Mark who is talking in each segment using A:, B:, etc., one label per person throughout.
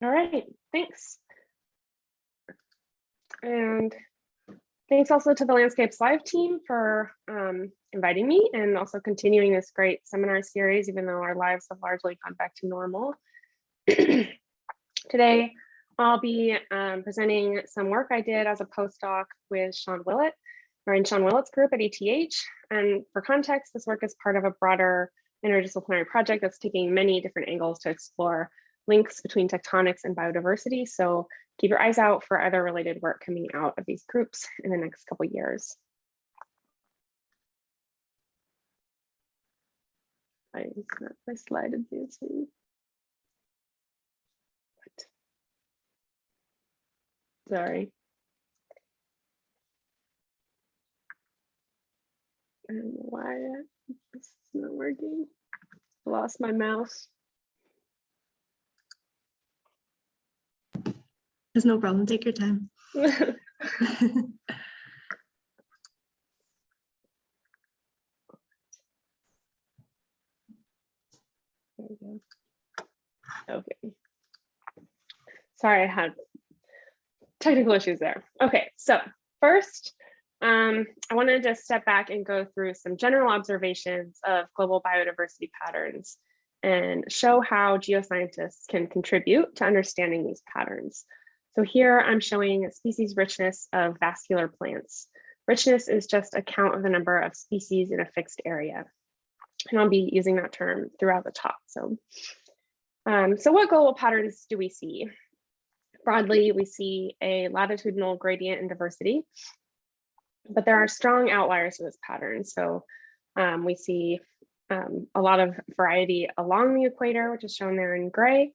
A: All right, thanks. And thanks also to the Landscapes Live team for inviting me and also continuing this great seminar series, even though our lives have largely gone back to normal. Today, I'll be presenting some work I did as a postdoc with Sean Willett, or in Sean Willett's group at ETH. And for context, this work is part of a broader interdisciplinary project that's taking many different angles to explore links between tectonics and biodiversity. So keep your eyes out for other related work coming out of these groups in the next couple of years. It's not my slide advancing. Sorry. I don't know why this is not working. I lost my mouse.
B: There's no problem. Take your time.
A: There we go. Okay. Sorry, I had technical issues there. Okay, so first, I wanted to step back and go through some general observations of global biodiversity patterns and show how geoscientists can contribute to understanding these patterns. So here I'm showing species richness of vascular plants. Richness is just a count of the number of species in a fixed area. And I'll be using that term throughout the talk. So what global patterns do we see? Broadly, we see a latitudinal gradient in diversity, but there are strong outliers to this pattern. So we see a lot of variety along the equator, which is shown there in gray.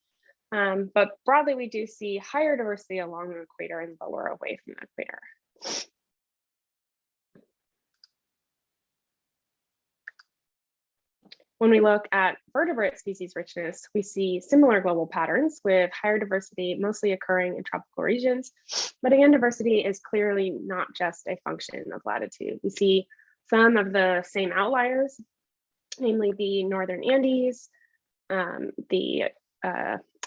A: But broadly, we do see higher diversity along the equator and lower away from the equator. When we look at vertebrate species richness, we see similar global patterns with higher diversity mostly occurring in tropical regions. But again, diversity is clearly not just a function of latitude. We see some of the same outliers, namely the Northern Andes, the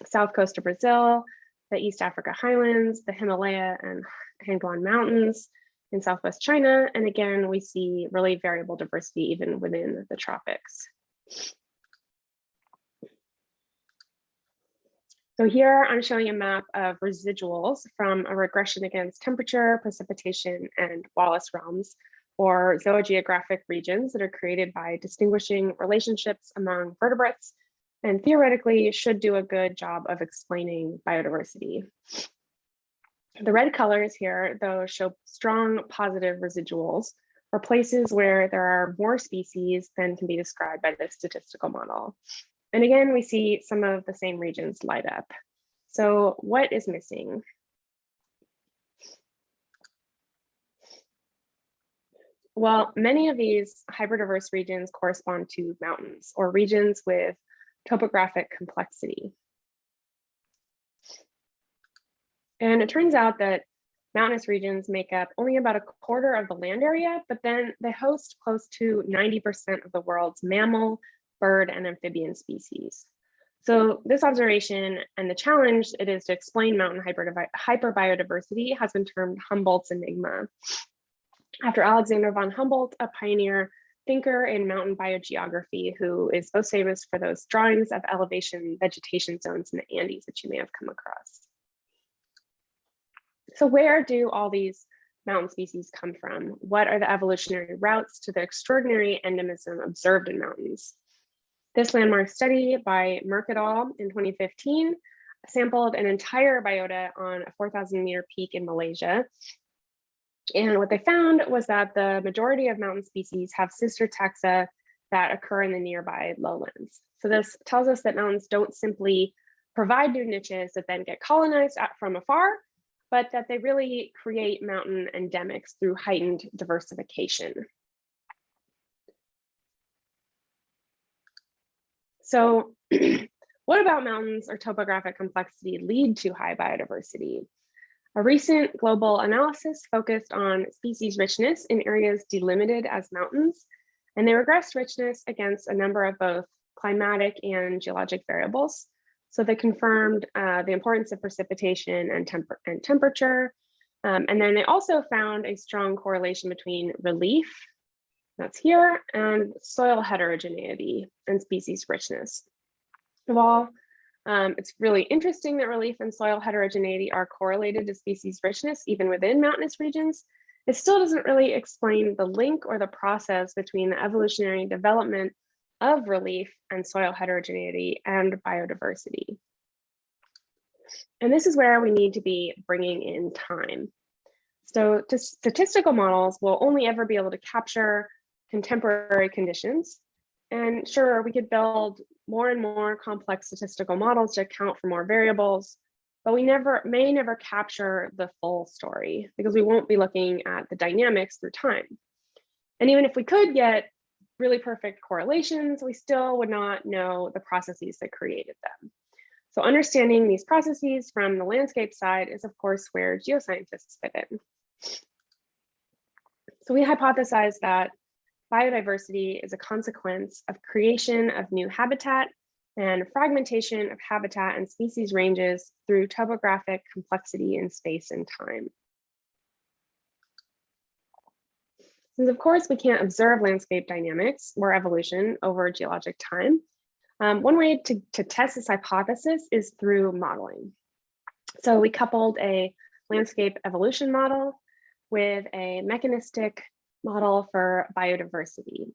A: south coast of Brazil, the East Africa highlands, the Himalaya and Hangguan Mountains in Southwest China. And again, we see really variable diversity even within the tropics. So here I'm showing a map of residuals from a regression against temperature, precipitation, and Wallace realms, or zoogeographic regions that are created by distinguishing relationships among vertebrates and theoretically should do a good job of explaining biodiversity. The red colors here, though, show strong positive residuals, or places where there are more species than can be described by the statistical model. And again, we see some of the same regions light up. So what is missing? Well, many of these hyperdiverse regions correspond to mountains or regions with topographic complexity. And it turns out that mountainous regions make up only about a quarter of the land area, but then they host close to 90% of the world's mammal, bird, and amphibian species. So this observation and the challenge it is to explain mountain hyperbiodiversity has been termed Humboldt's enigma. After Alexander von Humboldt, a pioneer thinker in mountain biogeography who is most famous for those drawings of elevation vegetation zones in the Andes that you may have come across. So where do all these mountain species come from? What are the evolutionary routes to the extraordinary endemism observed in mountains? This landmark study by Merck et al. In 2015 sampled an entire biota on a 4,000 meter peak in Malaysia. And what they found was that the majority of mountain species have sister taxa that occur in the nearby lowlands. So this tells us that mountains don't simply provide new niches that then get colonized from afar, but that they really create mountain endemics through heightened diversification. So what about mountains or topographic complexity lead to high biodiversity? A recent global analysis focused on species richness in areas delimited as mountains, and they regressed richness against a number of both climatic and geologic variables. So they confirmed the importance of precipitation and temperature. And then they also found a strong correlation between relief, that's here, and soil heterogeneity and species richness. Of all, it's really interesting that relief and soil heterogeneity are correlated to species richness, even within mountainous regions. It still doesn't really explain the link or the process between the evolutionary development of relief and soil heterogeneity and biodiversity. And this is where we need to be bringing in time. So statistical models will only ever be able to capture contemporary conditions. And sure, we could build more and more complex statistical models to account for more variables, but we may never capture the full story because we won't be looking at the dynamics through time. And even if we could get really perfect correlations, we still would not know the processes that created them. So understanding these processes from the landscape side is, of course, where geoscientists fit in. So we hypothesize that biodiversity is a consequence of creation of new habitat and fragmentation of habitat and species ranges through topographic complexity in space and time. Since of course we can't observe landscape dynamics or evolution over geologic time, one way to test this hypothesis is through modeling. So we coupled a landscape evolution model with a mechanistic model for biodiversity,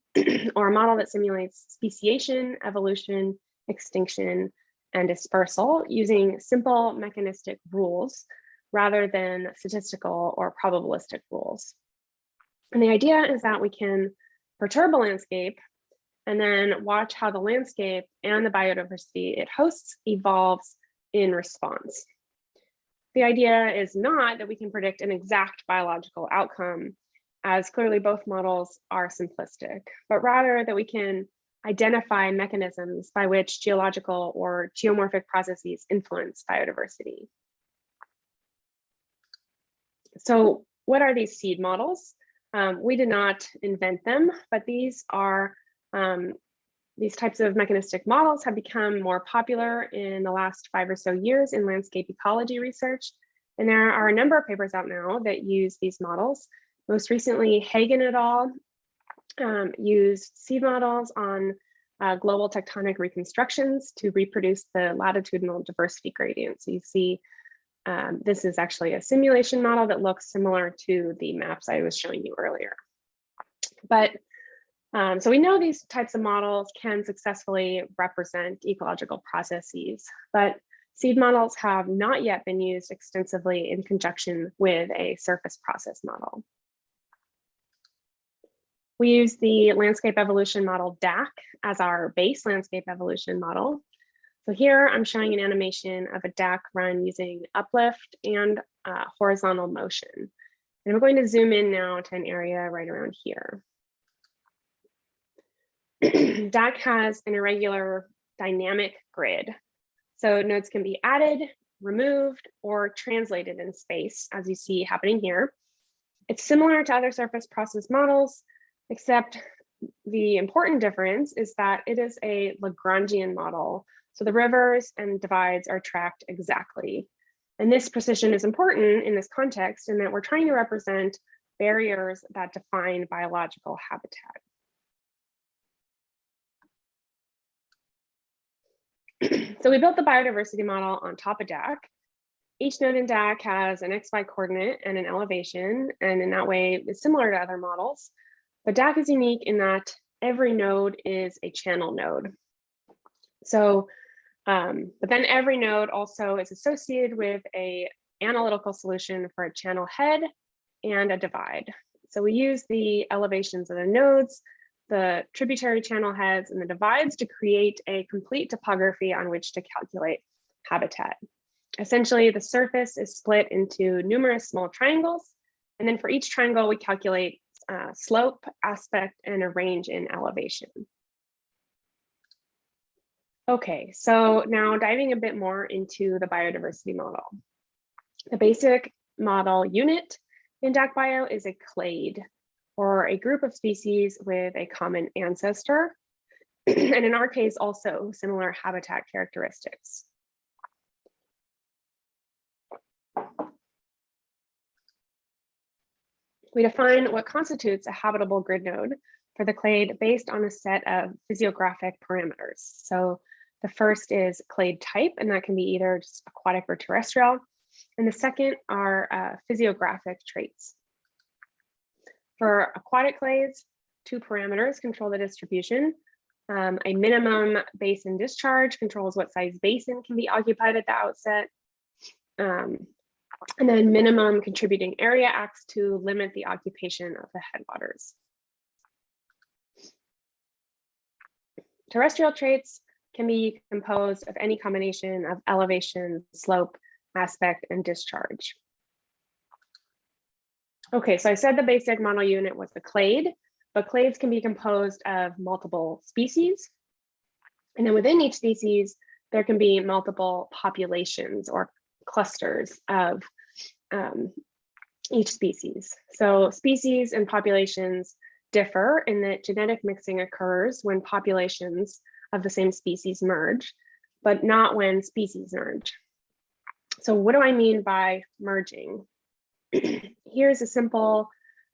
A: or a model that simulates speciation, evolution, extinction, and dispersal using simple mechanistic rules rather than statistical or probabilistic rules. And the idea is that we can perturb a landscape and then watch how the landscape and the biodiversity it hosts evolves in response. The idea is not that we can predict an exact biological outcome, as clearly both models are simplistic, but rather that we can identify mechanisms by which geological or geomorphic processes influence biodiversity. So what are these seed models? We did not invent them, but these types of mechanistic models have become more popular in the last 5 or so years in landscape ecology research. And there are a number of papers out now that use these models. Most recently, Hagen et al. Used seed models on global tectonic reconstructions to reproduce the latitudinal diversity gradient. So you see, this is actually a simulation model that looks similar to the maps I was showing you earlier. But so we know these types of models can successfully represent ecological processes, but seed models have not yet been used extensively in conjunction with a surface process model. We use the landscape evolution model DAC as our base landscape evolution model. So here I'm showing an animation of a DAC run using uplift and horizontal motion. And we're going to zoom in now to an area right around here. DAC has an irregular dynamic grid. So nodes can be added, removed, or translated in space, as you see happening here. It's similar to other surface process models, except the important difference is that it is a Lagrangian model. So the rivers and divides are tracked exactly. And this precision is important in this context in that we're trying to represent barriers that define biological habitat. So we built the biodiversity model on top of DAC. Each node in DAC has an XY coordinate and an elevation, and in that way it's similar to other models. But DAC is unique in that every node is a channel node. So, but then every node also is associated with an analytical solution for a channel head and a divide. So we use the elevations of the nodes, the tributary channel heads, and the divides to create a complete topography on which to calculate habitat. Essentially, the surface is split into numerous small triangles, and then for each triangle, we calculate slope, aspect, and a range in elevation. Okay, so now diving a bit more into the biodiversity model. The basic model unit in DAC-Bio is a clade, or a group of species with a common ancestor, and in our case, also similar habitat characteristics. We define what constitutes a habitable grid node for the clade based on a set of physiographic parameters. So the first is clade type, and that can be either just aquatic or terrestrial. And the second are physiographic traits. For aquatic clades, two parameters control the distribution. A minimum basin discharge controls what size basin can be occupied at the outset. And then minimum contributing area acts to limit the occupation of the headwaters. Terrestrial traits can be composed of any combination of elevation, slope, aspect, and discharge. Okay, so I said the basic model unit was the clade, but clades can be composed of multiple species. And then within each species, there can be multiple populations or clusters of each species. So species and populations differ in that genetic mixing occurs when populations of the same species merge, but not when species merge. So what do I mean by merging? Here's a simple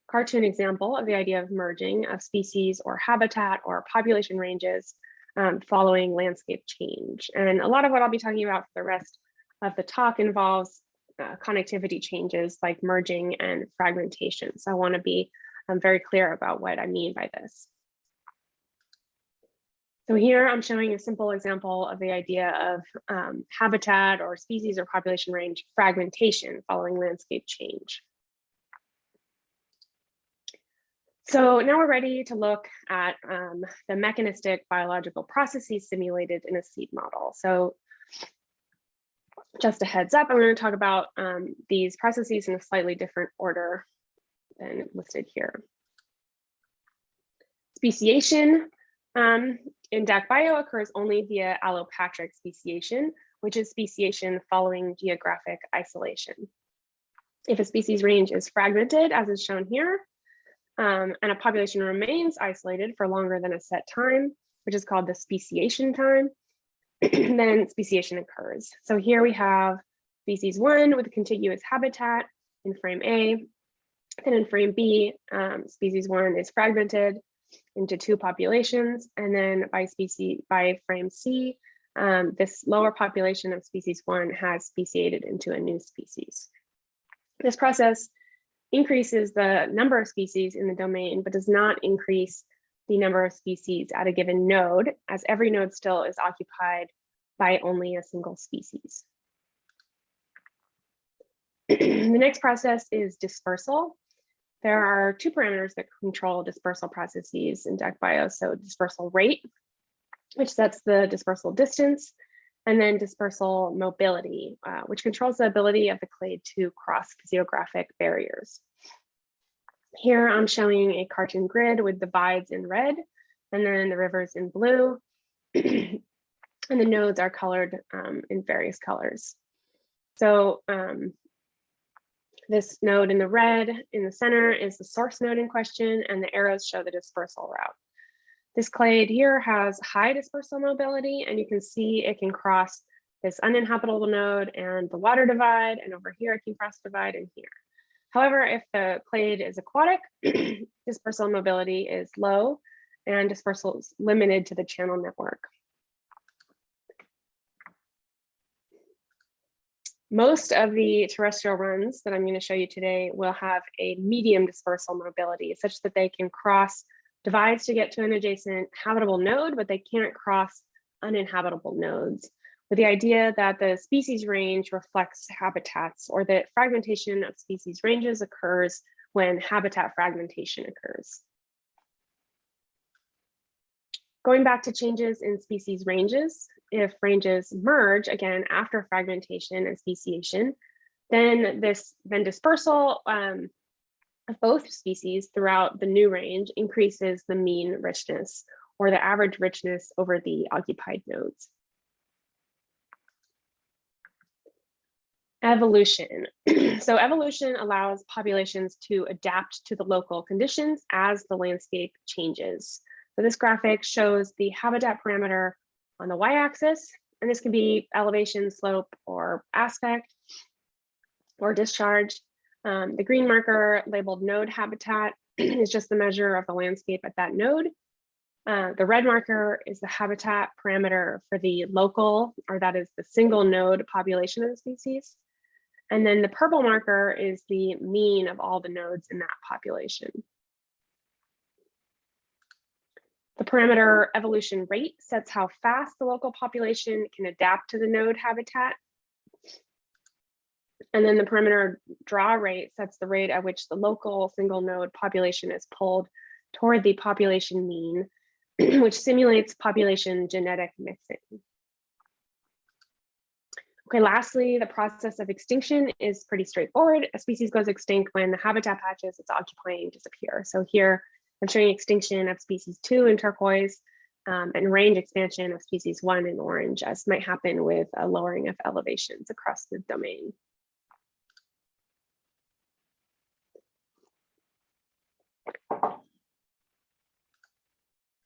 A: cartoon example of the idea of merging of species or habitat or population ranges following landscape change. And a lot of what I'll be talking about for the rest of the talk involves connectivity changes like merging and fragmentation. So I want to be very clear about what I mean by this. So here I'm showing a simple example of the idea of habitat or species or population range fragmentation following landscape change. So now we're ready to look at the mechanistic biological processes simulated in a seed model. So just a heads up, I'm going to talk about these processes in a slightly different order than listed here. Speciation in DAC-Bio occurs only via allopatric speciation, which is speciation following geographic isolation. If a species range is fragmented, as is shown here, and a population remains isolated for longer than a set time, which is called the speciation time, then speciation occurs. So here we have species 1 with a contiguous habitat in frame A, and in frame B, species 1 is fragmented into 2 populations, and then by frame C, this lower population of species 1 has speciated into a new species. This process increases the number of species in the domain, but does not increase the number of species at a given node, as every node still is occupied by only a single species. The next process is dispersal. There are 2 parameters that control dispersal processes in DAC-Bio. So dispersal rate, which sets the dispersal distance, and then dispersal mobility, which controls the ability of the clade to cross physiographic barriers. Here I'm showing a cartoon grid with divides in red, and then the rivers in blue, and the nodes are colored in various colors. So this node in the red in the center is the source node in question, and the arrows show the dispersal route. This clade here has high dispersal mobility, and you can see it can cross this uninhabitable node and the water divide, and over here it can cross divide and here. However, if the clade is aquatic, dispersal mobility is low and dispersal is limited to the channel network. Most of the terrestrial runs that I'm going to show you today will have a medium dispersal mobility, such that they can cross divides to get to an adjacent habitable node, but they can't cross uninhabitable nodes, with the idea that the species range reflects habitats, or that fragmentation of species ranges occurs when habitat fragmentation occurs. Going back to changes in species ranges, if ranges merge again after fragmentation and speciation, then dispersal of both species throughout the new range increases the mean richness, or the average richness over the occupied nodes. Evolution. So evolution allows populations to adapt to the local conditions as the landscape changes. So this graphic shows the habitat parameter on the y-axis, and this can be elevation, slope, or aspect, or discharge. The green marker labeled node habitat is just the measure of the landscape at that node. The red marker is the habitat parameter for the local, or that is the single node population of the species. And then the purple marker is the mean of all the nodes in that population. The parameter evolution rate sets how fast the local population can adapt to the node habitat. And then the parameter draw rate sets the rate at which the local single node population is pulled toward the population mean, which simulates population genetic mixing. Okay, lastly, the process of extinction is pretty straightforward. A species goes extinct when the habitat patches it's occupying disappear. So here I'm showing extinction of species 2 in turquoise and range expansion of species 1 in orange, as might happen with a lowering of elevations across the domain.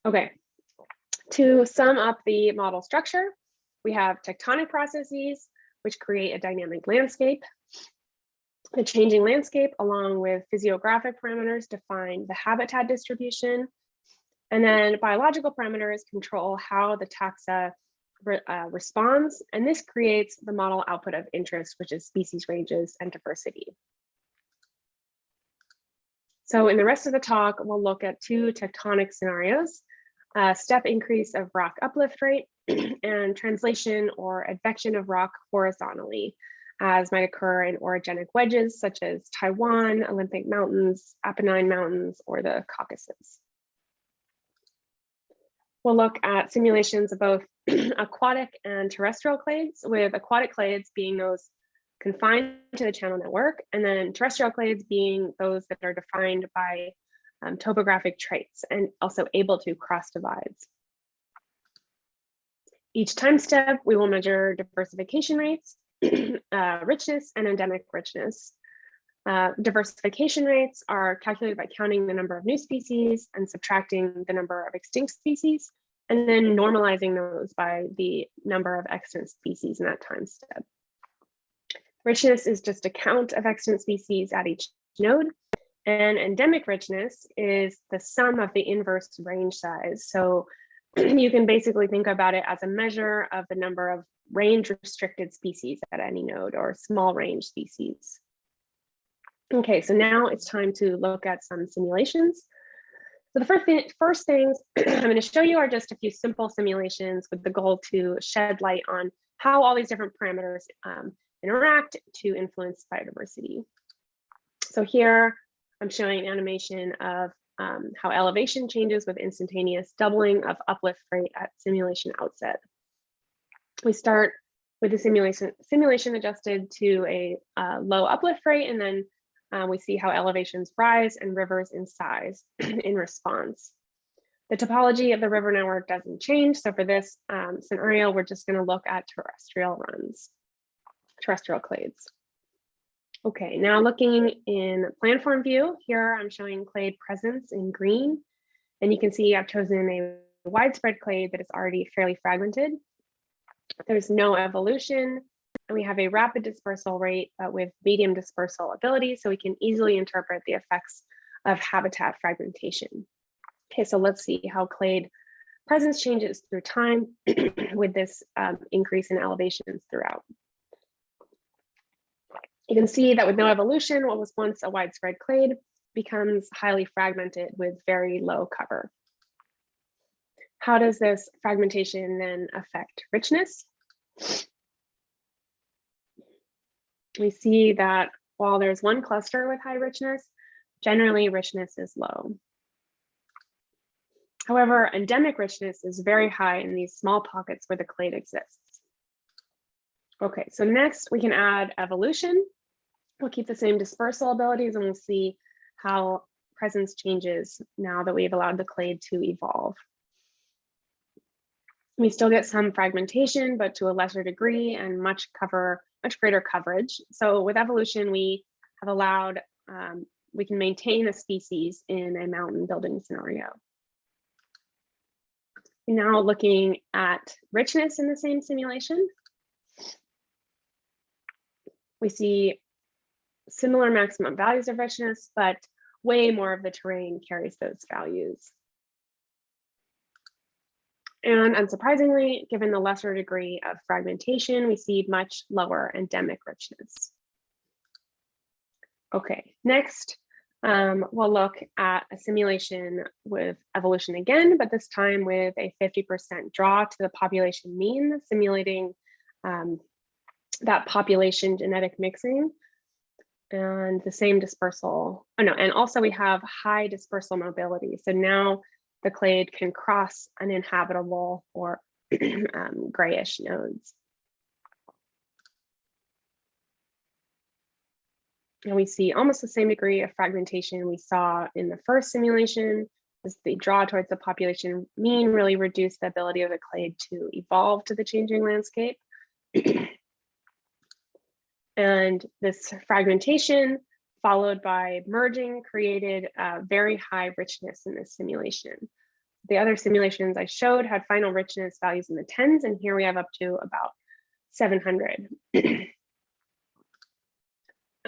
A: Okay, to sum up the model structure, we have tectonic processes, which create a dynamic landscape. The changing landscape, along with physiographic parameters, define the habitat distribution. And then biological parameters control how the taxa responds. And this creates the model output of interest, which is species ranges and diversity. So in the rest of the talk, we'll look at 2 tectonic scenarios, step increase of rock uplift rate and translation or advection of rock horizontally, as might occur in orogenic wedges such as Taiwan, Olympic Mountains, Apennine Mountains, or the Caucasus. We'll look at simulations of both aquatic and terrestrial clades, with aquatic clades being those confined to the channel network, and then terrestrial clades being those that are defined by topographic traits and also able to cross divides. Each time step, we will measure diversification rates, richness, and endemic richness. Diversification rates are calculated by counting the number of new species and subtracting the number of extinct species, and then normalizing those by the number of extant species in that time step. Richness is just a count of extant species at each node, and endemic richness is the sum of the inverse range size. So you can basically think about it as a measure of the number of range restricted species at any node, or small range species. Okay, so now it's time to look at some simulations. So the first things I'm going to show you are just a few simple simulations with the goal to shed light on how all these different parameters interact to influence biodiversity. So here I'm showing animation of how elevation changes with instantaneous doubling of uplift rate at simulation outset. We start with the simulation adjusted to a low uplift rate, and then we see how elevations rise and rivers in size in response. The topology of the river network doesn't change. So for this scenario, we're just going to look at terrestrial runs, terrestrial clades. Okay, now looking in planform view, here I'm showing clade presence in green. And you can see I've chosen a widespread clade that is already fairly fragmented. There's no evolution, and we have a rapid dispersal rate with medium dispersal ability, so we can easily interpret the effects of habitat fragmentation. Okay, so let's see how clade presence changes through time with this increase in elevations throughout. You can see that with no evolution, what was once a widespread clade becomes highly fragmented with very low cover. How does this fragmentation then affect richness? We see that while there's one cluster with high richness, generally richness is low. However, endemic richness is very high in these small pockets where the clade exists. Okay, so next we can add evolution. We'll keep the same dispersal abilities, and we'll see how presence changes now that we've allowed the clade to evolve. We still get some fragmentation, but to a lesser degree and much greater coverage. So with evolution, we have allowed, we can maintain a species in a mountain building scenario. Now looking at richness in the same simulation, we see similar maximum values of richness, but way more of the terrain carries those values. And unsurprisingly, given the lesser degree of fragmentation, we see much lower endemic richness. Okay, next, we'll look at a simulation with evolution again, but this time with a 50% draw to the population mean, simulating that population genetic mixing and the same dispersal. Oh no, and also we have high dispersal mobility. So now the clade can cross uninhabitable or grayish nodes. And we see almost the same degree of fragmentation we saw in the first simulation, as the draw towards the population mean really reduced the ability of the clade to evolve to the changing landscape. And this fragmentation followed by merging created very high richness in this simulation. The other simulations I showed had final richness values in the tens, and here we have up to about 700.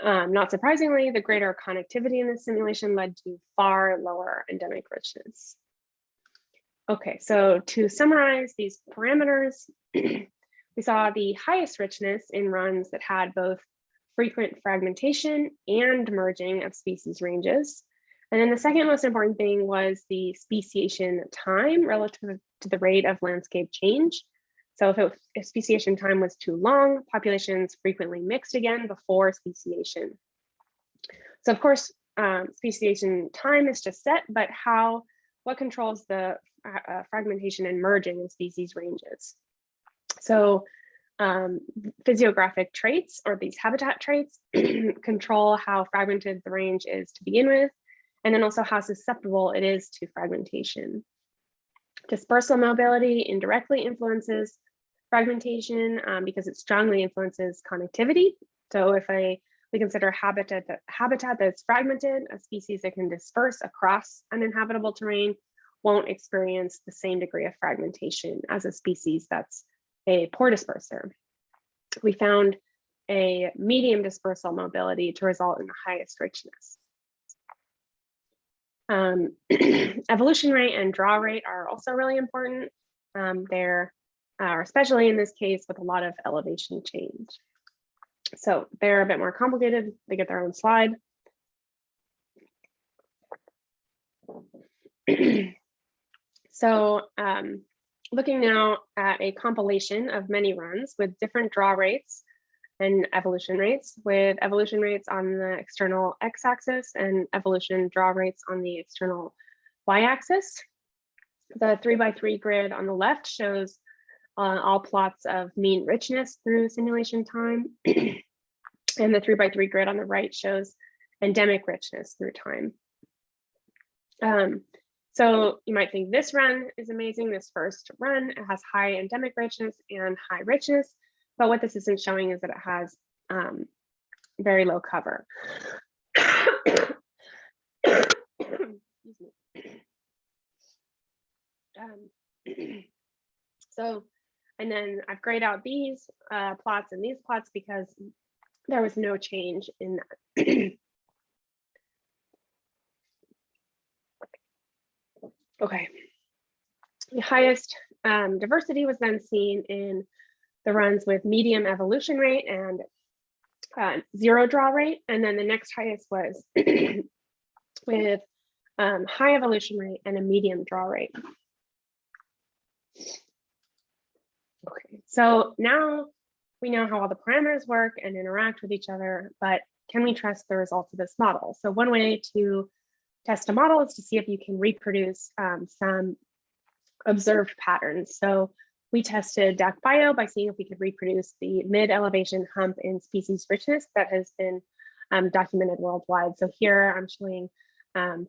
A: Not surprisingly, the greater connectivity in this simulation led to far lower endemic richness. Okay, so to summarize these parameters, we saw the highest richness in runs that had both frequent fragmentation and merging of species ranges. And then the second most important thing was the speciation time relative to the rate of landscape change. So if speciation time was too long, populations frequently mixed again before speciation. So of course, speciation time is just set, but what controls the fragmentation and merging of species ranges? So physiographic traits, or these habitat traits, control how fragmented the range is to begin with, and then also how susceptible it is to fragmentation. Dispersal mobility indirectly influences fragmentation because it strongly influences connectivity. So if we consider habitat that's fragmented, a species that can disperse across uninhabitable terrain won't experience the same degree of fragmentation as a species that's a poor disperser. We found a medium dispersal mobility to result in the highest richness. Evolution rate and draw rate are also really important. They're especially in this case with a lot of elevation change. So they're a bit more complicated. They get their own slide. So looking now at a compilation of many runs with different draw rates and evolution rates, with evolution rates on the external x-axis and evolution draw rates on the external y-axis. The 3x3 grid on the left shows all plots of mean richness through simulation time. And the 3x3 grid on the right shows endemic richness through time. So you might think this run is amazing, this first run, it has high endemic richness and high richness, but what this isn't showing is that it has very low cover. So, and then I've grayed out these plots and these plots because there was no change in that. Okay, the highest diversity was then seen in the runs with medium evolution rate and zero draw rate. And then the next highest was with high evolution rate and a medium draw rate. Okay, so now we know how all the parameters work and interact with each other, but can we trust the results of this model? So one way to test a model is to see if you can reproduce some observed patterns. So we tested DAC-Bio by seeing if we could reproduce the mid-elevation hump in species richness that has been documented worldwide. So here I'm showing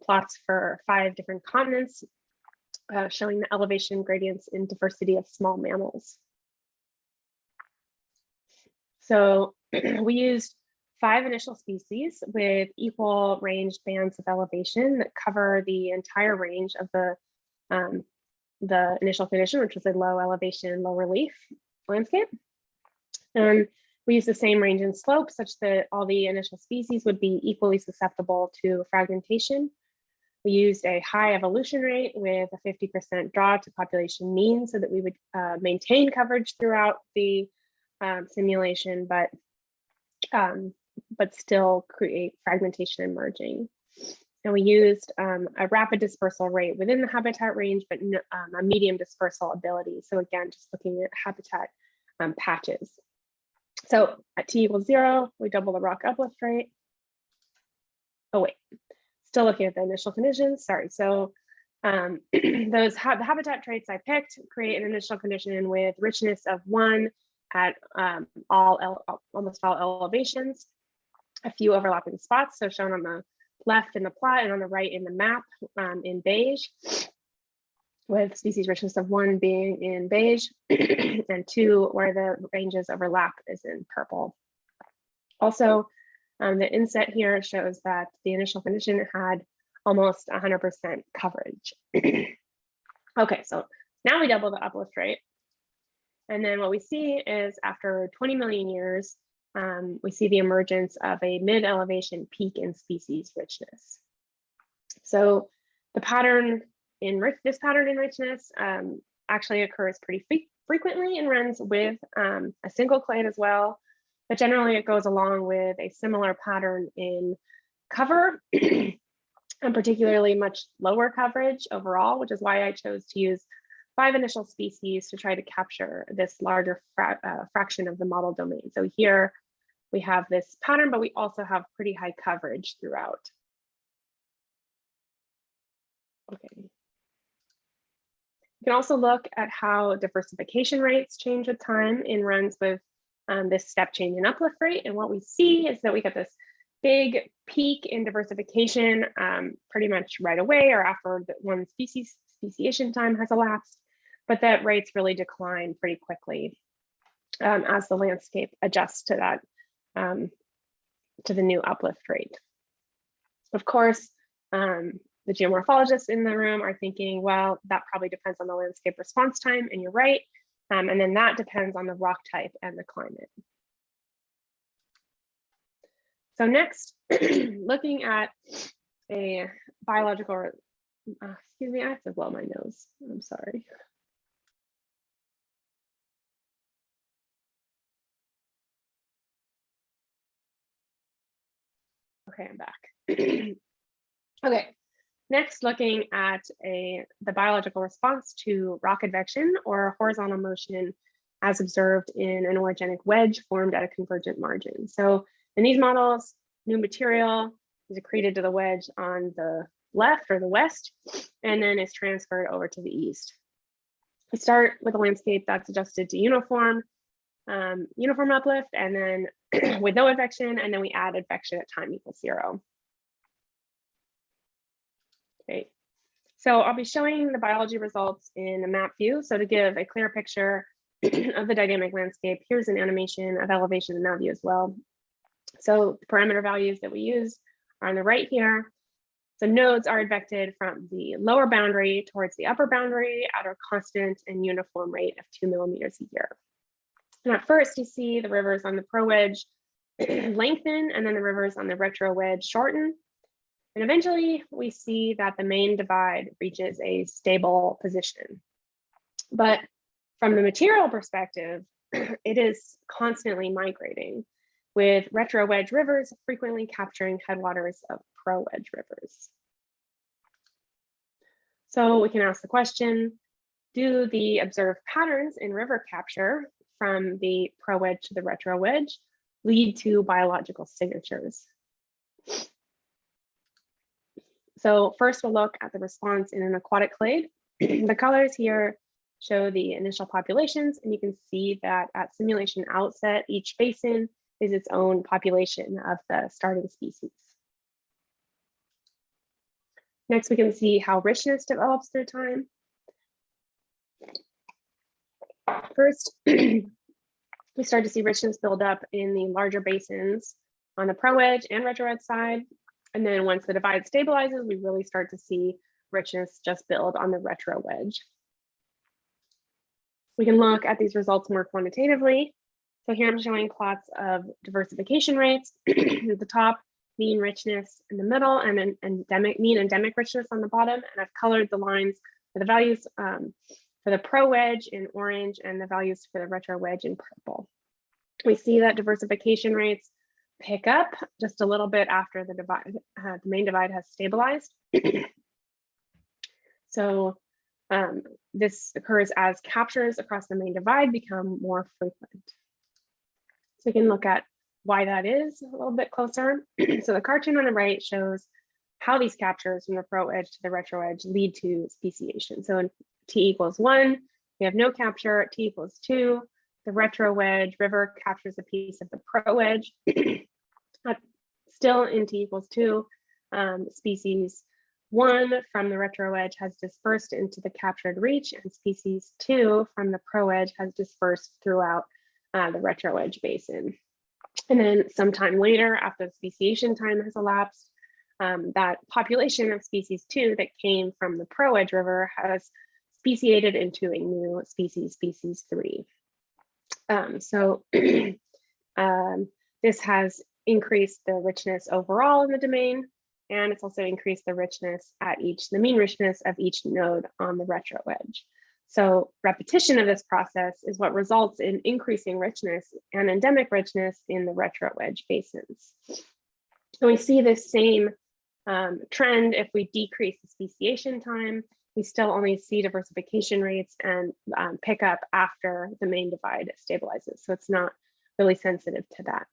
A: plots for 5 different continents, showing the elevation gradients in diversity of small mammals. So we used 5 initial species with equal ranged bands of elevation that cover the entire range of the initial condition, which was a low elevation, low relief landscape. And We use the same range and slope such that all the initial species would be equally susceptible to fragmentation. We used a high evolution rate with a 50% draw to population mean so that we would maintain coverage throughout the simulation, but still create fragmentation and merging. And we used a rapid dispersal rate within the habitat range, but a medium dispersal ability. So again, just looking at habitat patches. So at t equals 0, we double the rock uplift rate. Oh wait, still looking at the initial conditions, sorry. So the habitat traits I picked create an initial condition with richness of 1 at almost all elevations, a few overlapping spots, so shown on the left in the plot and on the right in the map in beige, with species richness of 1 being in beige and 2 where the ranges overlap is in purple. Also, the inset here shows that the initial condition had almost 100% coverage. Okay, so now we double the uplift rate. And then what we see is after 20 million years, we see the emergence of a mid-elevation peak in species richness. So the pattern in this pattern in richness actually occurs pretty frequently and runs with a single clade as well, but generally it goes along with a similar pattern in cover and particularly much lower coverage overall, which is why I chose to use 5 initial species to try to capture this larger fraction of the model domain. So here we have this pattern, but we also have pretty high coverage throughout. Okay. You can also look at how diversification rates change with time in runs with this step change in uplift rate. And what we see is that we get this big peak in diversification pretty much right away or after the one speciation time has elapsed, but that rates really decline pretty quickly as the landscape adjusts to that, to the new uplift rate. Of course, the geomorphologists in the room are thinking, well, that probably depends on the landscape response time, and you're right. And then that depends on the rock type and the climate. So next, looking at a biological, excuse me, I have to blow my nose, I'm sorry. Okay, I'm back. Okay, next looking at the biological response to rock advection or horizontal motion as observed in an orogenic wedge formed at a convergent margin. So in these models, new material is accreted to the wedge on the left or the west, and then is transferred over to the east. We start with a landscape that's adjusted to uniform uplift, and then with no advection, and then we add advection at time equals 0. Okay, so I'll be showing the biology results in a map view. So to give a clear picture of the dynamic landscape, here's an animation of elevation in map view as well. So the parameter values that we use are on the right here. So nodes are advected from the lower boundary towards the upper boundary at a constant and uniform rate of 2 millimeters a year. And at first you see the rivers on the pro-wedge lengthen, and then the rivers on the retro-wedge shorten. And eventually we see that the main divide reaches a stable position. But from the material perspective, it is constantly migrating, with retro-wedge rivers frequently capturing headwaters of pro-wedge rivers. So we can ask the question, do the observed patterns in river capture from the pro-wedge to the retro-wedge lead to biological signatures? So first we'll look at the response in an aquatic clade. The colors here show the initial populations, and you can see that at simulation outset, each basin is its own population of the starting species. Next, we can see how richness develops through time. First, we start to see richness build up in the larger basins on the pro-wedge and retro-wedge side. And then once the divide stabilizes, we really start to see richness just build on the retro-wedge. We can look at these results more quantitatively. So here I'm showing plots of diversification rates at the top, mean richness in the middle, and then mean endemic richness on the bottom. And I've colored the lines for the values for the pro-wedge in orange and the values for the retro-wedge in purple. We see that diversification rates pick up just a little bit after the main divide has stabilized. So this occurs as captures across the main divide become more frequent. So we can look at why that is a little bit closer. So the cartoon on the right shows how these captures from the pro-wedge to the retro-wedge lead to speciation. So in t=1, we have no capture. At t=2, the retro-wedge river captures a piece of the pro-wedge. Still in t=2, species 1 from the retro-wedge has dispersed into the captured reach, and species 2 from the pro-wedge has dispersed throughout the retro-wedge basin. And then sometime later, after the speciation time has elapsed, that population of species 2 that came from the pro-wedge river has speciated into a new species, species 3. This has increased the richness overall in the domain, and it's also increased the richness at the mean richness of each node on the retro-wedge. So repetition of this process is what results in increasing richness and endemic richness in the retro-wedge basins. And we see this same trend if we decrease the speciation time. We still only see diversification rates and pick up after the main divide stabilizes. So it's not really sensitive to that.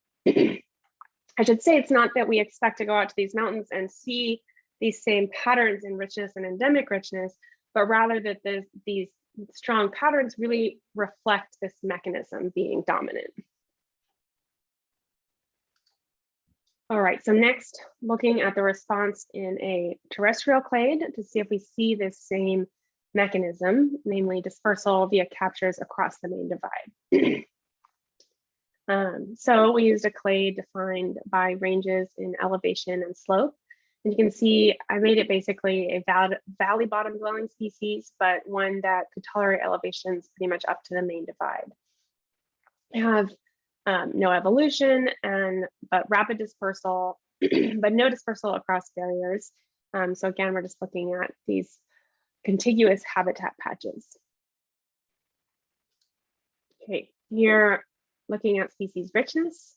A: I should say it's not that we expect to go out to these mountains and see these same patterns in richness and endemic richness, but rather that these strong patterns really reflect this mechanism being dominant. All right, so next, looking at the response in a terrestrial clade to see if we see this same mechanism, namely dispersal via captures across the main divide. So we used a clade defined by ranges in elevation and slope. And you can see I made it basically a valley bottom dwelling species, but one that could tolerate elevations pretty much up to the main divide. I have no evolution but rapid dispersal, but no dispersal across barriers. So again, we're just looking at these contiguous habitat patches. Okay, here looking at species richness,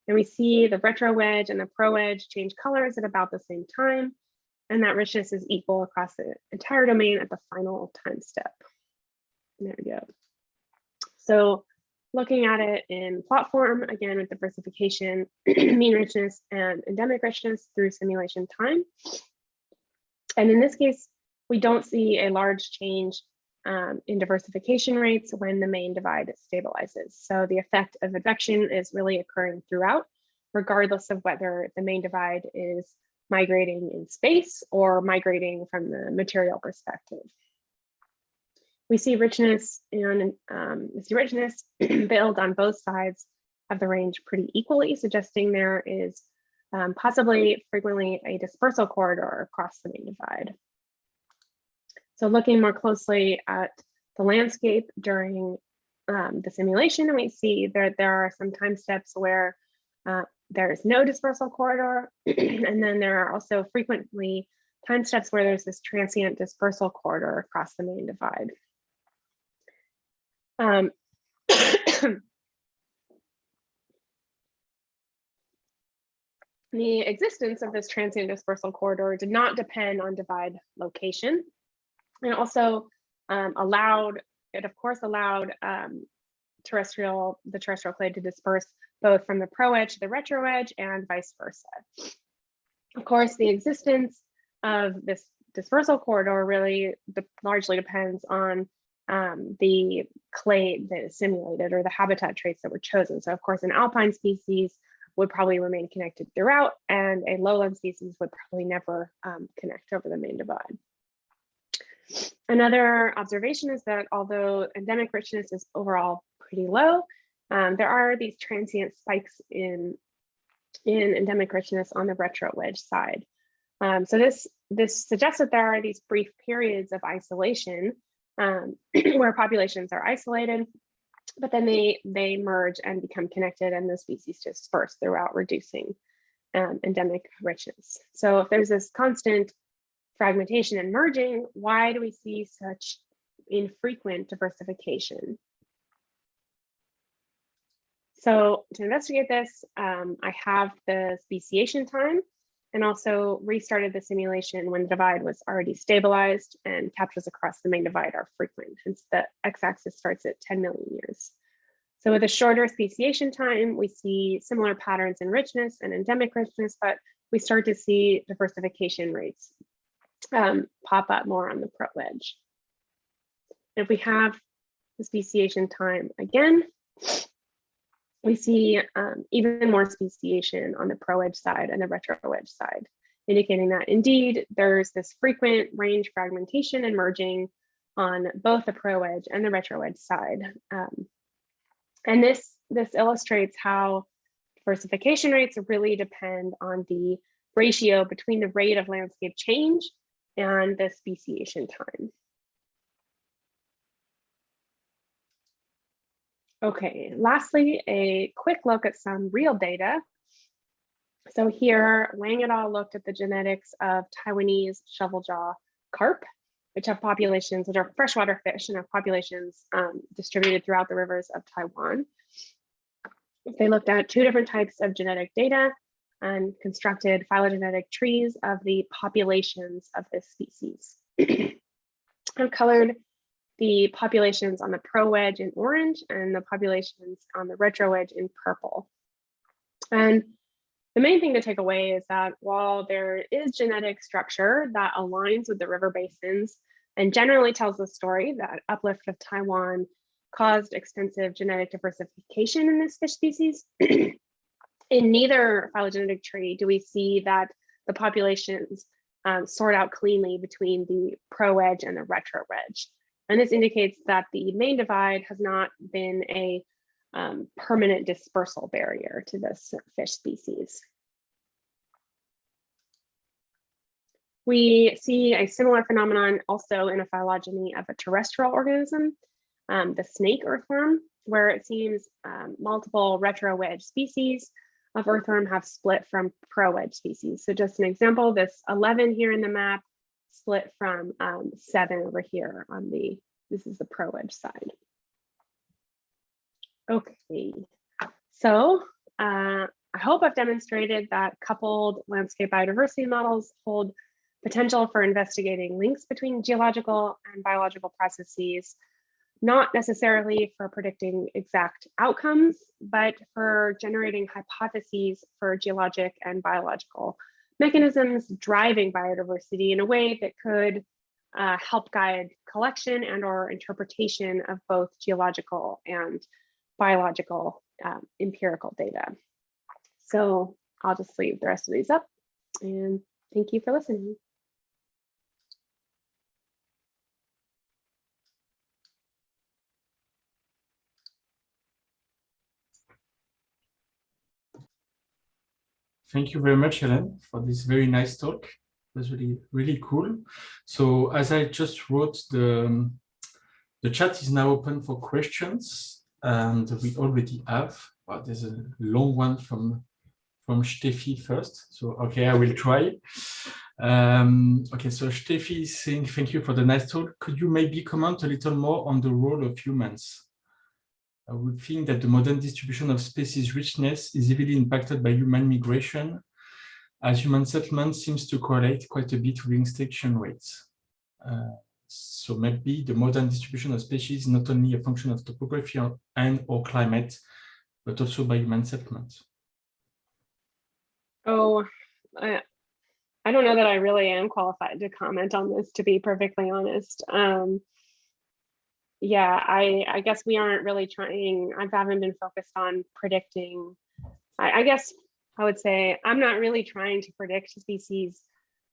A: and we see the retro-wedge and the pro-wedge change colors at about the same time, and that richness is equal across the entire domain at the final time step. There we go. So looking at it in plot form, again with diversification, mean richness, and endemic richness through simulation time. And in this case, we don't see a large change in diversification rates when the main divide stabilizes. So the effect of advection is really occurring throughout, regardless of whether the main divide is migrating in space or migrating from the material perspective. We see richness and build on both sides of the range pretty equally, suggesting there is possibly frequently a dispersal corridor across the main divide. So looking more closely at the landscape during the simulation, we see that there are some time steps where there is no dispersal corridor, and then there are also frequently time steps where there's this transient dispersal corridor across the main divide. The existence of this transient dispersal corridor did not depend on divide location. And also allowed the terrestrial clade to disperse both from the pro-wedge to the retro-wedge and vice versa. Of course, the existence of this dispersal corridor really largely depends on the clade that is simulated or the habitat traits that were chosen. So of course, an alpine species would probably remain connected throughout, and a lowland species would probably never connect over the main divide. Another observation is that although endemic richness is overall pretty low, there are these transient spikes in endemic richness on the retro-wedge side. So this suggests that there are these brief periods of isolation where populations are isolated, but then they merge and become connected, and the species disperse throughout, reducing endemic richness. So if there's this constant fragmentation and merging, why do we see such infrequent diversification? So to investigate this, I have the speciation time and also restarted the simulation when the divide was already stabilized, and captures across the main divide are frequent. Hence the x-axis starts at 10 million years. So with a shorter speciation time, we see similar patterns in richness and endemic richness, but we start to see diversification rates pop up more on the pro-wedge. If we have the speciation time again, we see even more speciation on the pro-wedge side and the retro-wedge side, indicating that indeed there's this frequent range fragmentation and merging on both the pro-wedge and the retro-wedge side. And this illustrates how diversification rates really depend on the ratio between the rate of landscape change and the speciation time. Okay, lastly, a quick look at some real data. So here, Wang et al. Looked at the genetics of Taiwanese shoveljaw carp, which have populations, which are freshwater fish, and have populations distributed throughout the rivers of Taiwan. They looked at 2 different types of genetic data and constructed phylogenetic trees of the populations of this species. I've colored the populations on the pro-wedge in orange and the populations on the retro-wedge in purple. And the main thing to take away is that while there is genetic structure that aligns with the river basins and generally tells the story that uplift of Taiwan caused extensive genetic diversification in this fish species, in neither phylogenetic tree do we see that the populations sort out cleanly between the pro-wedge and the retro-wedge. And this indicates that the main divide has not been a permanent dispersal barrier to this fish species. We see a similar phenomenon also in a phylogeny of a terrestrial organism, the snake earthworm, where it seems multiple retro-wedge species of earthworm have split from pro-wedge species. So just an example, this 11 here in the map split from 7 over here on this is the pro-wedge side. Okay, so I hope I've demonstrated that coupled landscape biodiversity models hold potential for investigating links between geological and biological processes, not necessarily for predicting exact outcomes, but for generating hypotheses for geologic and biological mechanisms driving biodiversity in a way that could help guide collection and or interpretation of both geological and biological empirical data. So I'll just leave the rest of these up, and thank you for listening.
C: Thank you very much, Helen, for this very nice talk. It was really cool. So as I just wrote, the chat is now open for questions, and we already have. There's a long one from Steffi first. So okay, I will try. Okay, so Steffi is saying, thank you for the nice talk. Could you maybe comment a little more on the role of humans? I would think that the modern distribution of species richness is heavily impacted by human migration, as human settlement seems to correlate quite a bit with extinction rates. So maybe the modern distribution of species is not only a function of topography and or climate, but also by human settlement.
A: Oh, I don't know that I really am qualified to comment on this, to be perfectly honest. Yeah, I guess we aren't really trying, I haven't been focused on predicting. I guess I would say I'm not really trying to predict species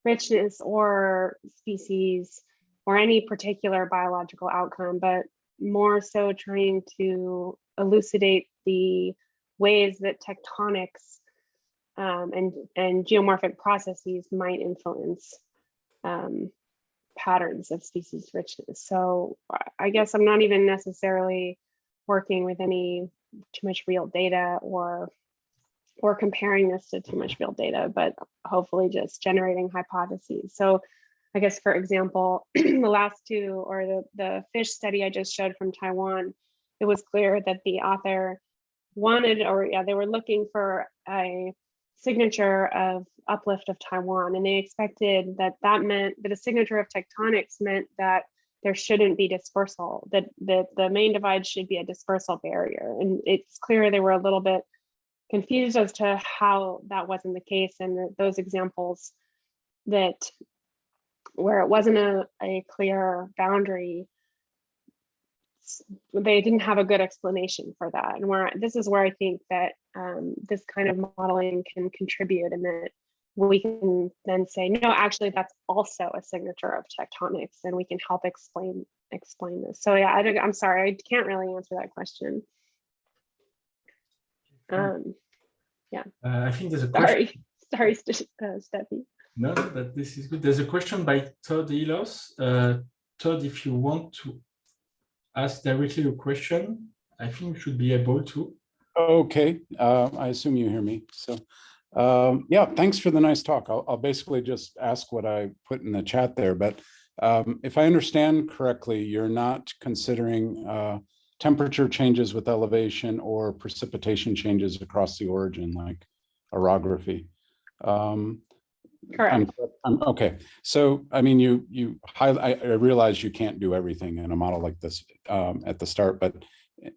A: richness or species or any particular biological outcome, but more so trying to elucidate the ways that tectonics and geomorphic processes might influence patterns of species richness. So I guess I'm not even necessarily working with any too much real data or comparing this to too much real data, but hopefully just generating hypotheses. So I guess, for example, the last two, or the fish study I just showed from Taiwan, it was clear that the author wanted, or yeah, they were looking for a signature of uplift of Taiwan, and they expected that that meant that a signature of tectonics meant that there shouldn't be dispersal, that the main divide should be a dispersal barrier. And it's clear they were a little bit confused as to how that wasn't the case, and that those examples that where it wasn't a clear boundary, they didn't have a good explanation for that. And this is where I think that this kind of modeling can contribute, and that we can then say, no, actually, that's also a signature of tectonics, and we can help explain this. So yeah, I'm sorry, I can't really answer that question. Yeah.
C: I think there's a question.
A: Sorry, Steffi.
C: No, but this is good. There's a question by Todd Elos. Todd, if you want to ask directly a question, I think you should be able to.
D: Okay, I assume you hear me. So yeah, thanks for the nice talk. I'll basically just ask what I put in the chat there. But if I understand correctly, you're not considering temperature changes with elevation or precipitation changes across the origin, like orography.
A: Correct.
D: Okay, so I mean, I realize you can't do everything in a model like this at the start, but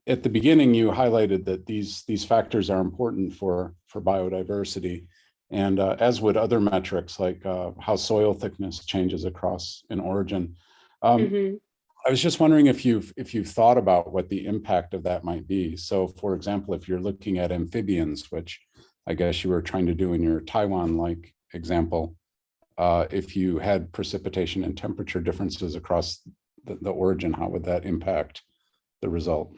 D: at the beginning you highlighted that these factors are important for biodiversity, and as would other metrics like how soil thickness changes across an origin. I was just wondering if you've thought about what the impact of that might be. So, for example, if you're looking at amphibians, which I guess you were trying to do in your Taiwan-like example, if you had precipitation and temperature differences across the origin, how would that impact the result?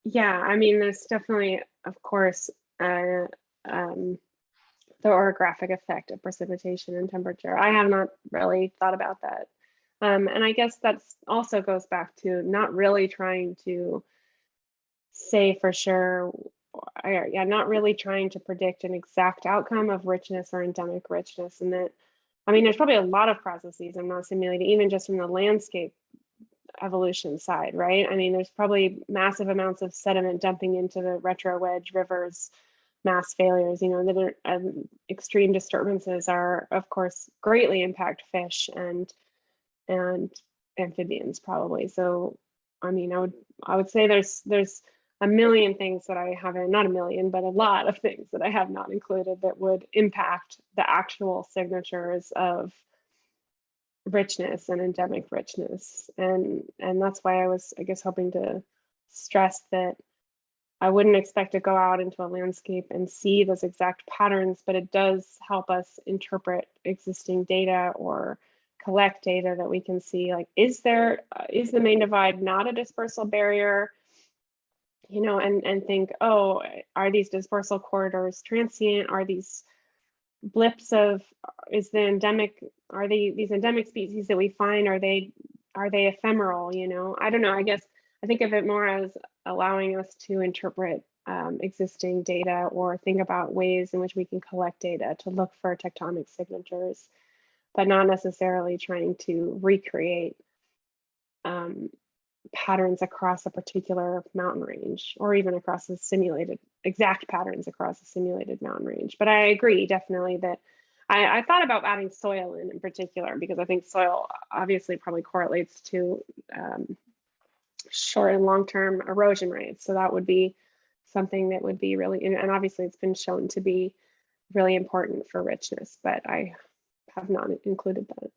A: Yeah, I mean, there's definitely, of course, the orographic effect of precipitation and temperature. I have not really thought about that. And I guess that's also goes back to not really trying to say for sure, yeah, not really trying to predict an exact outcome of richness or endemic richness. And that, I mean, there's probably a lot of processes I'm not simulating, even just from the landscape evolution side, right? I mean, there's probably massive amounts of sediment dumping into the retro-wedge rivers, mass failures, you know, that are extreme disturbances are, of course, greatly impact fish and amphibians probably. So, I mean, I would say there's a million things that I haven't, not a million, but a lot of things that I have not included that would impact the actual signatures of richness and endemic richness. And that's why I was, I guess, hoping to stress that I wouldn't expect to go out into a landscape and see those exact patterns, but it does help us interpret existing data or collect data that we can see, like, is the main divide not a dispersal barrier? You know, and think, oh, are these dispersal corridors transient? Are these blips of, these endemic species that we find, are they ephemeral? You know, I don't know. I guess I think of it more as allowing us to interpret existing data or think about ways in which we can collect data to look for tectonic signatures, but not necessarily trying to recreate patterns across a particular mountain range, or even across exact patterns across a simulated mountain range. But I agree definitely that I thought about adding soil in particular, because I think soil obviously probably correlates to short and long-term erosion rates. So that would be something that would be really, and obviously it's been shown to be really important for richness, but I have not included that.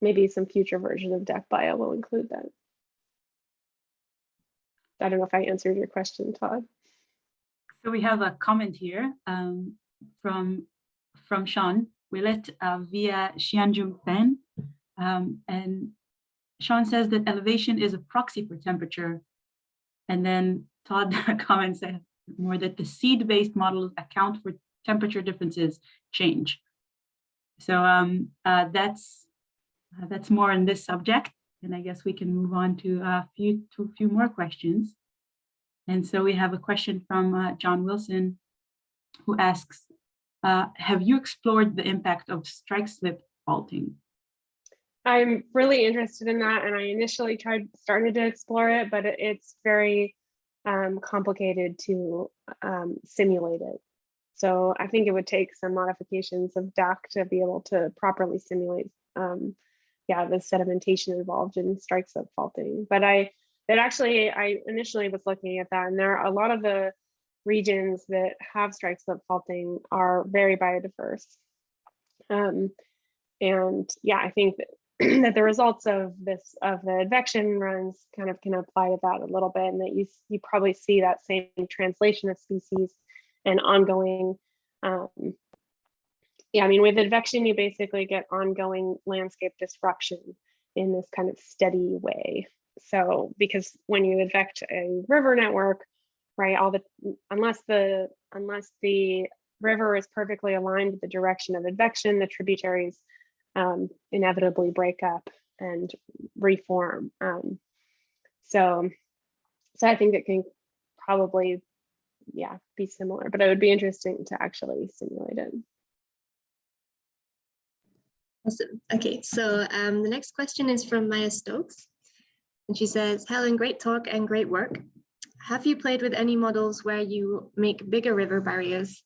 A: Maybe some future version of DAC-Bio will include that. I don't know if I answered your question, Todd.
E: So we have a comment here from Sean Willett via Xianjun Pen. And Sean says that elevation is a proxy for temperature. And then Todd comments that more that the seed-based models account for temperature differences change. So that's more in this subject. and I guess we can move on to a few more questions. And so we have a question from John Wilson, who asks, have you explored the impact of strike slip faulting?
A: I'm really interested in that, and I initially started to explore it, but it's very complicated to simulate it. So I think it would take some modifications of DAC to be able to properly simulate the sedimentation involved in strike slip faulting. But I initially was looking at that, and there are a lot of the regions that have strike slip faulting are very biodiverse. And yeah, I think that that the results of the advection runs kind of can apply to that a little bit, and that you probably see that same translation of species and ongoing. Yeah, I mean, with advection, you basically get ongoing landscape disruption in this kind of steady way. So, because when you advect a river network, right, unless the river is perfectly aligned with the direction of advection, the tributaries inevitably break up and reform. So I think it can probably, yeah, be similar, but it would be interesting to actually simulate it.
B: Awesome. Okay, so the next question is from Maya Stokes. And she says, Helen, great talk and great work. Have you played with any models where you make bigger river barriers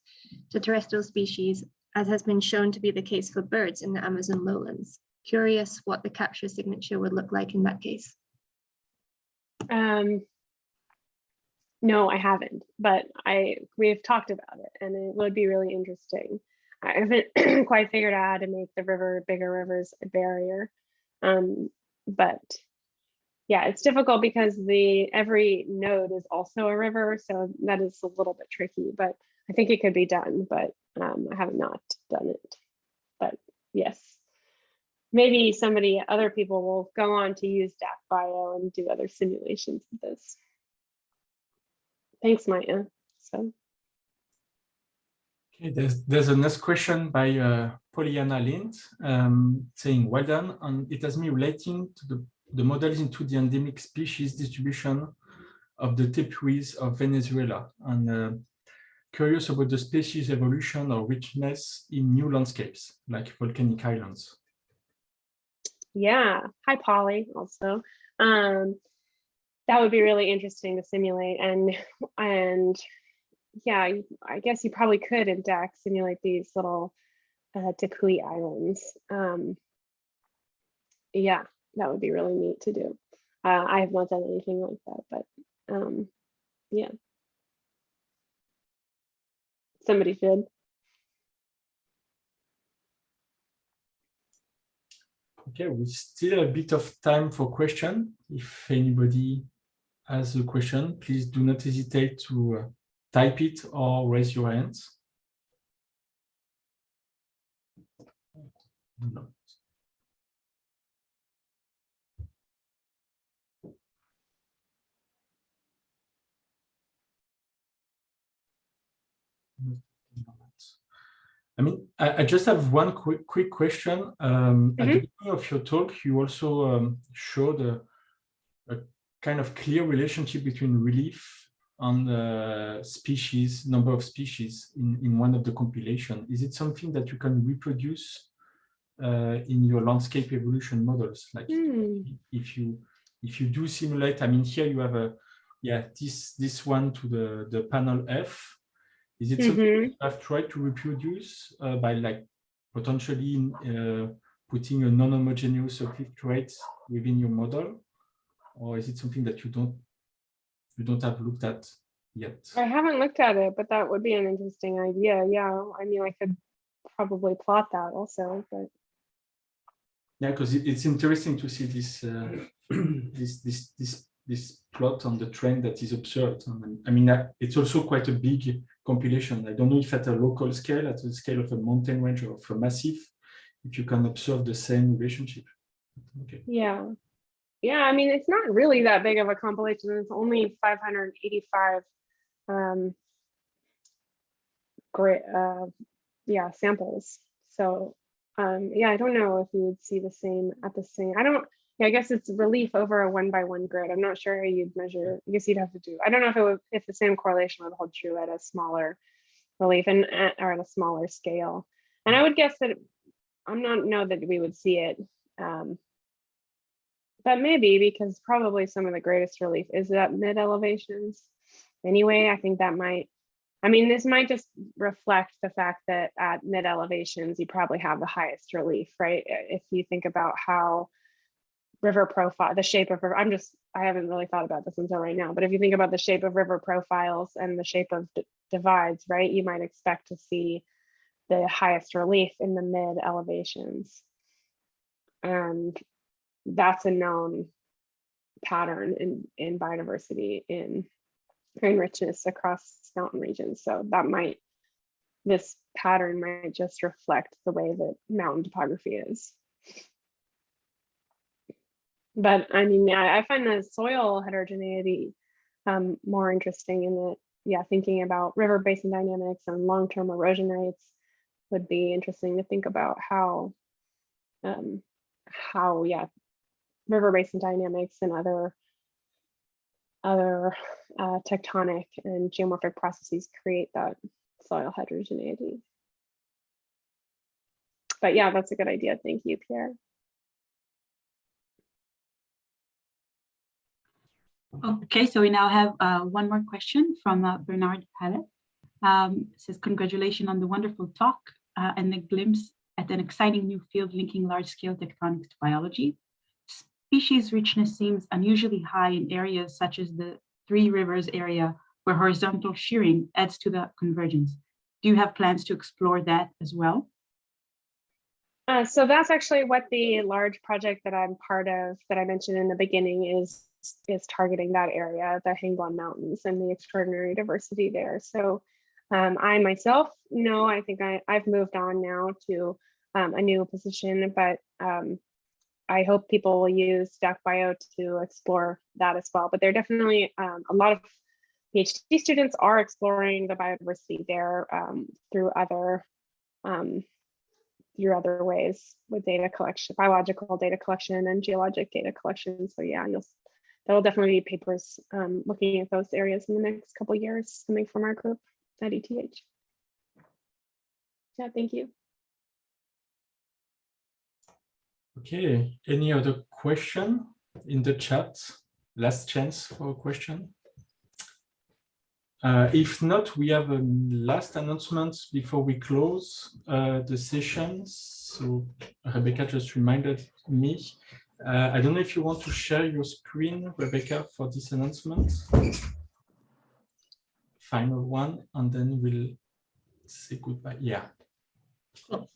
B: to terrestrial species, as has been shown to be the case for birds in the Amazon lowlands? Curious what the capture signature would look like in that case.
A: No, I haven't, but we've talked about it, and it would be really interesting. I haven't quite figured out how to make the bigger rivers a barrier, but yeah, it's difficult because every node is also a river, so that is a little bit tricky. But I think it could be done, but I have not done it. But yes, maybe other people will go on to use DAC-Bio and do other simulations of this. Thanks, Maya. So.
C: Okay, there's a next question by Pollyanna Lind saying, well done, and it has me relating to the models into the endemic species distribution of the tepuis of Venezuela, and curious about the species evolution or richness in new landscapes like volcanic islands.
A: Yeah, hi Polly also. That would be really interesting to simulate, and yeah, I guess you probably could in DAC simulate these little tepui islands. Yeah, that would be really neat to do. I have not done anything like that, but yeah, somebody should.
C: Okay, we still a bit of time for question. If anybody has a question, please do not hesitate to type it or raise your hands. No. I mean, I just have one quick question. At the beginning of your talk, you also showed a kind of clear relationship between relief and species, number of species in one of the compilation. Is it something that you can reproduce in your landscape evolution models? Like if you do simulate, I mean, here you have this one to the panel F. Is it something you have tried to reproduce by like potentially putting a non-homogeneous uplift rate within your model, or is it something that you don't have looked at yet?
A: I haven't looked at it, but that would be an interesting idea. Yeah, I mean, I could probably plot that also, but
C: yeah, because it's interesting to see this this plot on the trend that is observed. I mean, it's also quite a big compilation. I don't know if at a local scale, at the scale of a mountain range or of a massif, if you can observe the same relationship. Okay.
A: Yeah. Yeah, I mean, it's not really that big of a compilation. It's only 585 great samples. So yeah, I don't know if you would see the same at the same. Yeah, I guess it's relief over a 1x1 grid. I'm not sure how you'd measure. I guess you'd have to do. I don't know if it would, if the same correlation would hold true at a smaller relief and or at a smaller scale. And I would guess that I'm not know that we would see it, but maybe, because probably some of the greatest relief is at mid elevations. Anyway, I think that might. I mean, this might just reflect the fact that at mid elevations you probably have the highest relief, right? If you think about how river profile, the shape of river, I haven't really thought about this until right now, but if you think about the shape of river profiles and the shape of divides, right, you might expect to see the highest relief in the mid elevations. And that's a known pattern in biodiversity, in richness across mountain regions. So that this pattern might just reflect the way that mountain topography is. But I mean, I find the soil heterogeneity more interesting in that, yeah, thinking about river basin dynamics and long-term erosion rates would be interesting to think about how yeah, river basin dynamics and other tectonic and geomorphic processes create that soil heterogeneity. But yeah, that's a good idea. Thank you, Pierre.
E: Okay, so we now have one more question from Bernard Pallet. It says, congratulations on the wonderful talk and the glimpse at an exciting new field linking large-scale tectonics to biology. Species richness seems unusually high in areas such as the Three Rivers area, where horizontal shearing adds to the convergence. Do you have plans to explore that as well?
A: So that's actually what the large project that I'm part of, that I mentioned in the beginning, is targeting that area, the Hangguan Mountains and the extraordinary diversity there. So I myself, no, I think I've moved on now to a new position, but I hope people will use DAC-Bio to explore that as well. But there are definitely a lot of PhD students are exploring the biodiversity there through other ways, with data collection, biological data collection and geologic data collection. So yeah, there will definitely be papers looking at those areas in the next couple of years coming from our group at ETH. Yeah, thank you.
C: Okay, any other question in the chat? Last chance for a question. If not, we have a last announcement before we close the sessions. So Rebecca just reminded me. I don't know if you want to share your screen, Rebecca, for this announcement. Final one, and then we'll say goodbye. Yeah.
B: Cool.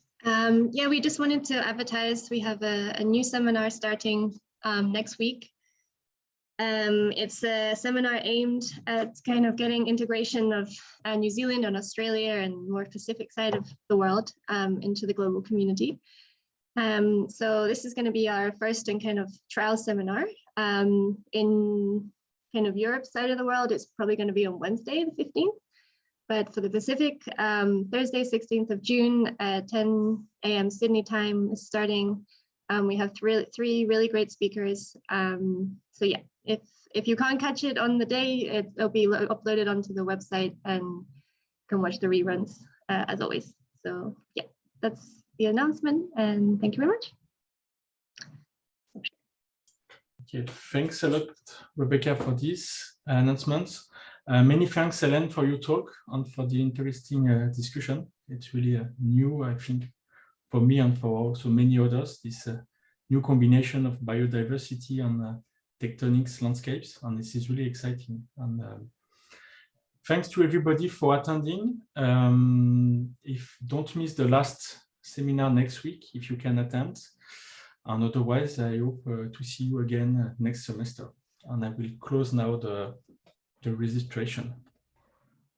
B: Yeah, we just wanted to advertise. We have a new seminar starting next week. It's a seminar aimed at kind of getting integration of New Zealand and Australia and more Pacific side of the world into the global community. So this is going to be our first and kind of trial seminar. In kind of Europe side of the world, it's probably going to be on Wednesday, the 15th. But for the Pacific, Thursday, 16th of June at 10 a.m. Sydney time is starting. We have three really great speakers. So yeah, if you can't catch it on the day, it'll be uploaded onto the website and you can watch the reruns as always. So yeah, that's the announcement, and thank you very much.
C: Okay, thanks a lot, Rebecca, for this announcement. Many thanks, Helen, for your talk and for the interesting discussion. It's really new, I think, for me and for also many others, this new combination of biodiversity and tectonics landscapes, and this is really exciting. And thanks to everybody for attending. Don't miss the last seminar next week if you can attend. And otherwise, I hope to see you again next semester. And I will close now the registration.